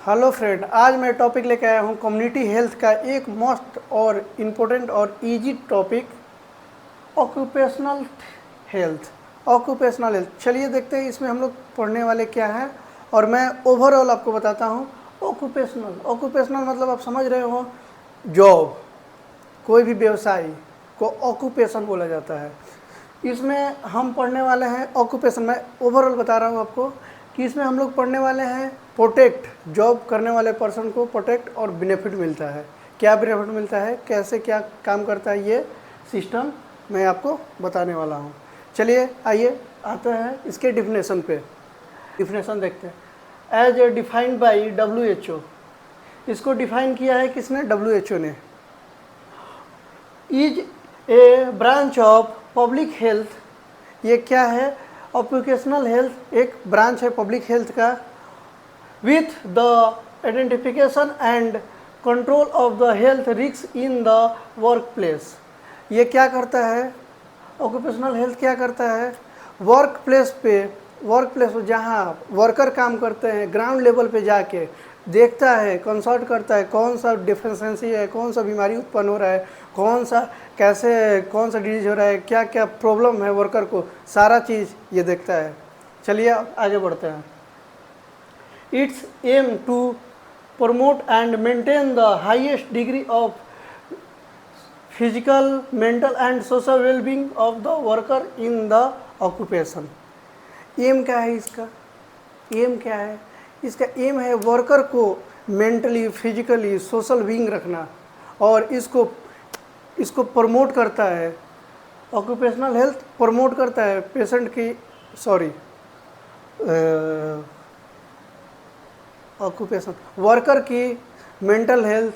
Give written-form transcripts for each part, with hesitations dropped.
Hello friend, आज मैं topic लेके आया हूँ कम्युनिटी हेल्थ का एक मोस्ट और इम्पोर्टेंट और easy topic occupational health. Occupational health, चलिए देखते हैं इसमें हम लोग पढ़ने वाले क्या है और मैं ओवरऑल आपको बताता हूँ। ऑक्यूपेशनल मतलब आप समझ रहे हो, जॉब, कोई भी व्यवसाय को ऑक्यूपेशन बोला जाता है। इसमें हम पढ़ने वाले हैं ऑक्यूपेशन, मैं ओवरऑल बता रहा हूँ आपको कि इसमें हम लोग पढ़ने वाले हैं प्रोटेक्ट, जॉब करने वाले पर्सन को प्रोटेक्ट और बेनिफिट मिलता है। क्या बेनिफिट मिलता है, कैसे क्या काम करता है, ये सिस्टम मैं आपको बताने वाला हूँ। चलिए आइए आते हैं इसके डिफिनेशन पे। डिफिनेशन देखते हैं। As a defined by WHO। इसको डिफाइन किया है किसने? WHO ने। Is a branch of public health. ये क्या है? ऑक्यूपेशनल हेल्थ एक ब्रांच है पब्लिक हेल्थ का, with the identification and control of the health risk in the work place. ये क्या करता है? ऑक्यूपेशनल हेल्थ क्या करता है? वर्क प्लेस पे जहाँ वर्कर काम करते हैं, ग्राउंड लेवल पे जाके देखता है, कंसल्ट करता है, कौन सा डिफिशिएंसी है, कौन सा बीमारी उत्पन्न हो रहा है, कौन सा डिजीज हो रहा है, क्या क्या प्रॉब्लम है वर्कर को, सारा चीज़ ये देखता है। चलिए आगे बढ़ते हैं। Its aim to promote and maintain the highest degree of physical, mental and social wellbeing of the worker in the occupation. Aim क्या है इसका? एम क्या है इसका? एम है वर्कर को मेंटली, फिजिकली, सोशल बीइंग रखना, और इसको प्रमोट करता है। ऑक्यूपेशनल हेल्थ प्रमोट करता है पेशेंट की, ऑक्यूपेशन वर्कर की मेंटल हेल्थ,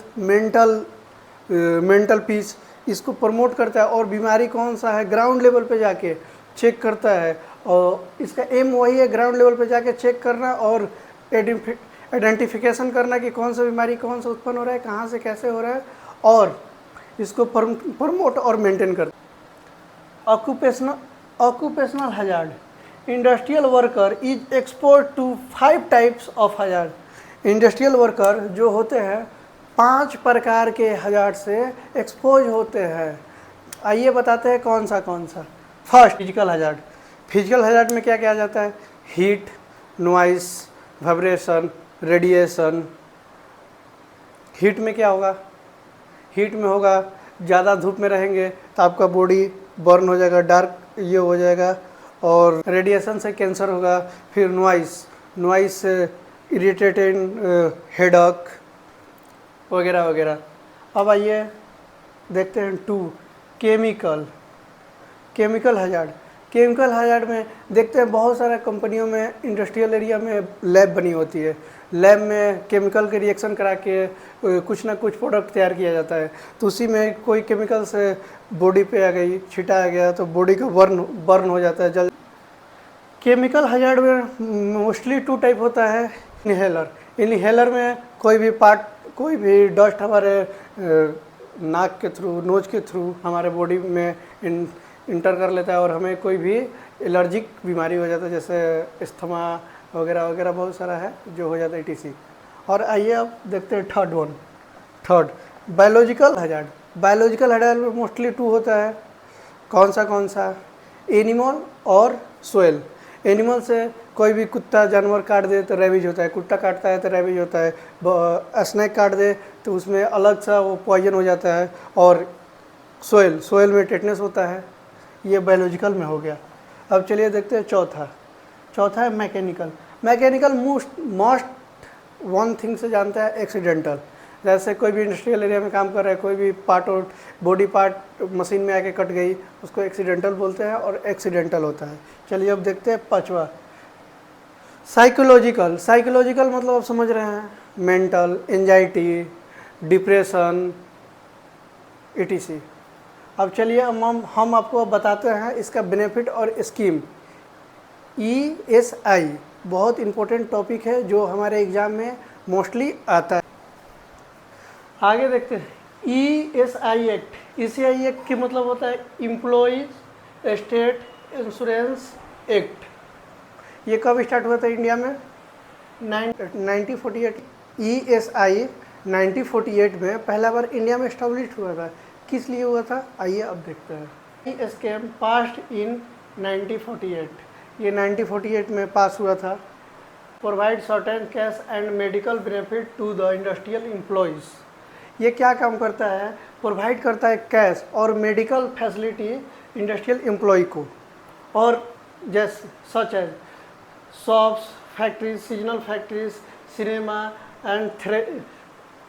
मेंटल पीस, इसको प्रमोट करता है। और बीमारी कौन सा है, ग्राउंड लेवल पे जाके चेक करता है। और इसका एम वही है, ग्राउंड लेवल पे जाके चेक करना और आइडेंटिफिकेशन करना कि कौन सा बीमारी कौन सा उत्पन्न हो रहा है, कहाँ से कैसे हो रहा है, और इसको प्रमोट और मेंटेन करता है। Occupational hazard. Industrial worker is expose to 5 types of hazard. Industrial worker जो होते हैं 5 प्रकार के हजार्ड से एक्सपोज होते हैं। आइए बताते हैं कौन सा। First, physical hazard. Physical hazard में क्या क्या आ जाता है? Heat, noise, vibration, radiation. Heat में क्या होगा? हीट में होगा ज़्यादा धूप में रहेंगे तो आपका बॉडी बर्न हो जाएगा, डार्क ये हो जाएगा। और रेडिएशन से कैंसर होगा। फिर नॉइस से इरिटेटेड हेडेक वगैरह वगैरह। अब आइए देखते हैं 2, केमिकल हजार्ड। केमिकल हजार्ड में देखते हैं बहुत सारा कंपनियों में, इंडस्ट्रियल एरिया में लैब बनी होती है। लैब में केमिकल के रिएक्शन करा के कुछ ना कुछ प्रोडक्ट तैयार किया जाता है। तो उसी में कोई केमिकल से बॉडी पे आ गई, छिटा आ गया तो बॉडी का बर्न हो जाता है जल। केमिकल हजार्ड में मोस्टली 2 टाइप होता है। इनहेलर में कोई भी डस्ट हमारे नाक के थ्रू, नोज के थ्रू हमारे बॉडी में इंटर कर लेता है और हमें कोई भी एलर्जिक बीमारी हो जाता है, जैसे अस्थमा वगैरह वगैरह बहुत सारा है जो हो जाता है TC। और आइए अब देखते हैं third, biological hazard. Biological hazard में मोस्टली 2 होता है। कौन सा? एनिमल और सोयल। एनिमल से कोई भी कुत्ता जानवर काट दे तो रेबीज होता है, कुत्ता काटता है तो रेबीज होता है, स्नैक काट दे तो उसमें अलग सा वो पॉइजन हो जाता है। और सोयल में टेटनस होता है। ये बायोलॉजिकल में हो गया। अब चलिए देखते हैं चौथा है मैकेनिकल। मोस्ट वन थिंग से जानता है एक्सीडेंटल। जैसे कोई भी इंडस्ट्रियल एरिया में काम कर रहा है, कोई भी बॉडी पार्ट मशीन में आके कट गई, उसको एक्सीडेंटल बोलते हैं और एक्सीडेंटल होता है। चलिए अब देखते हैं 5वां, साइकोलॉजिकल मतलब आप समझ रहे हैं, मेंटल, एंजाइटी, डिप्रेशन, etc। अब चलिए हम आपको बताते हैं इसका बेनिफिट और स्कीम। ESI बहुत इम्पोर्टेंट टॉपिक है जो हमारे एग्ज़ाम में मोस्टली आता है। आगे देखते हैं ESI एक्ट। ESI एक्ट की मतलब होता है एम्प्लॉयज़ स्टेट इंश्योरेंस एक्ट। ये कब स्टार्ट हुआ था इंडिया में? 1948 ESI 1948 में पहला बार इंडिया में एस्टेब्लिश हुआ था। किस लिए हुआ था, आइए अब देखते हैं। ई स्कीम पास्ड इन 1948, ये 1948 में पास हुआ था। Provide certain cash and medical benefit to the industrial employees, ये क्या काम करता है, प्रोवाइड करता है कैश और मेडिकल फैसिलिटी इंडस्ट्रियल एम्प्लॉय को, और जैसे such as shops, factories, seasonal factories, cinema and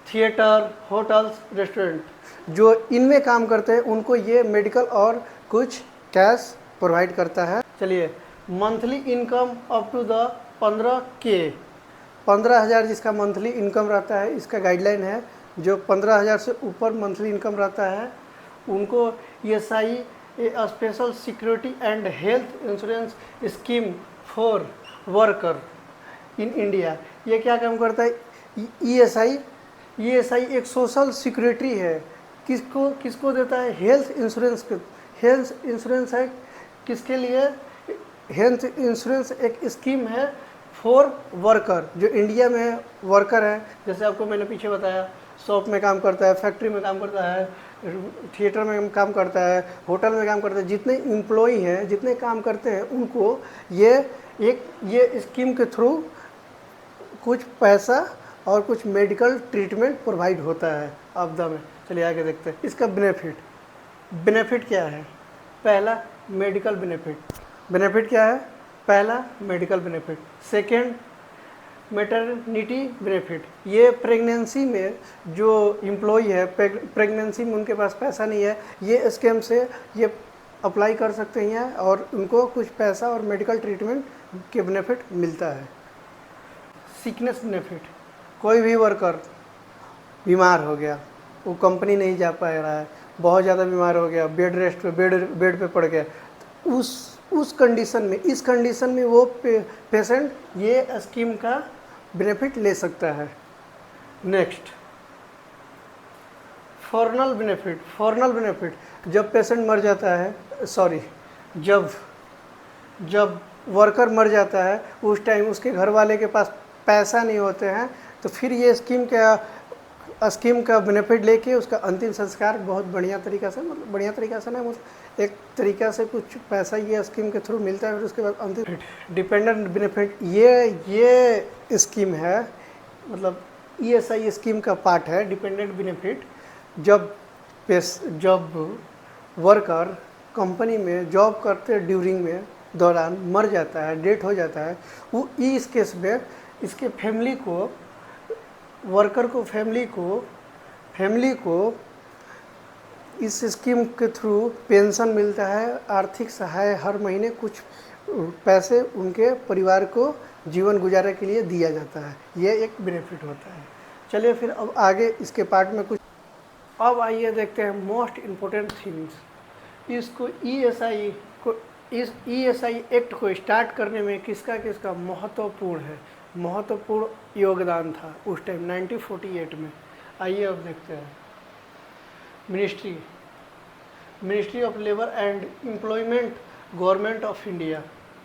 theatre, hotels, restaurant, जो इनमें काम करते हैं उनको ये मेडिकल और कुछ कैश प्रोवाइड करता है। चलिए, monthly income up to the 15K, 15,000 जिसका मंथली इनकम रहता है, इसका गाइडलाइन है। जो 15,000 से ऊपर मंथली इनकम रहता है उनको ESI A special security and health insurance scheme for worker in India, ये क्या काम करता है, ESI एक सोशल सिक्योरिटी है। किसको देता है, हेल्थ इंश्योरेंस। हेल्थ इंश्योरेंस है किसके लिए, हेल्थ इंश्योरेंस एक स्कीम है फॉर वर्कर, जो इंडिया में वर्कर है। जैसे आपको मैंने पीछे बताया, शॉप में काम करता है, फैक्ट्री में काम करता है, थिएटर में काम करता है, होटल में काम करता है, जितने एम्प्लॉई हैं, जितने काम करते हैं, उनको ये स्कीम के थ्रू कुछ पैसा और कुछ मेडिकल ट्रीटमेंट प्रोवाइड होता है आपदा में। चलिए आगे देखते हैं इसका बेनिफिट क्या है। पहला मेडिकल बेनिफिट क्या है, पहला medical benefit. Second maternity benefit, ये प्रेगनेंसी में जो एम्प्लॉय है, प्रेगनेंसी में उनके पास पैसा नहीं है, ये स्कीम से ये अप्लाई कर सकते हैं और उनको कुछ पैसा और मेडिकल ट्रीटमेंट के बेनिफिट मिलता है। सिकनेस बेनिफिट, कोई भी वर्कर बीमार हो गया, वो कंपनी नहीं जा पा रहा है, बहुत ज़्यादा बीमार हो गया, बेड पे पड़ गया, तो उस कंडीशन में, इस कंडीशन में वो पेशेंट ये स्कीम का बेनिफिट ले सकता है। नेक्स्ट फॉर्नल बेनिफिट, जब पेशेंट मर जाता है, जब वर्कर मर जाता है, उस टाइम उसके घर वाले के पास पैसा नहीं होते हैं, तो फिर ये स्कीम का बेनिफिट लेके उसका अंतिम संस्कार बहुत बढ़िया तरीक़ा से नहीं, मतलब एक तरीक़ा से कुछ पैसा ये स्कीम के थ्रू मिलता है। फिर उसके बाद अंतिम डिपेंडेंट बेनिफिट, ये स्कीम है, मतलब ESI स्कीम का पार्ट है डिपेंडेंट बेनिफिट। जब वर्कर कंपनी में जॉब करते दौरान मर जाता है, डेथ हो जाता है, वो इस केस में इसके फैमिली को इस स्कीम के थ्रू पेंशन मिलता है, आर्थिक सहाय हर महीने कुछ पैसे उनके परिवार को जीवन गुजारे के लिए दिया जाता है। ये एक बेनिफिट होता है। चलिए फिर अब आगे इसके पार्ट में कुछ, अब आइए देखते हैं मोस्ट इम्पोर्टेंट थिंग्स। इसको इस ESI एक्ट को स्टार्ट करने में किसका महत्वपूर्ण योगदान था उस टाइम 1948 में। आइए अब देखते हैं। Ministry of labour and employment, government of India,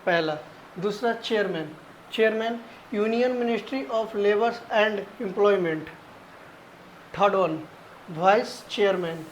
पहला। दूसरा chairman union ministry of labour and employment. Third one vice chairman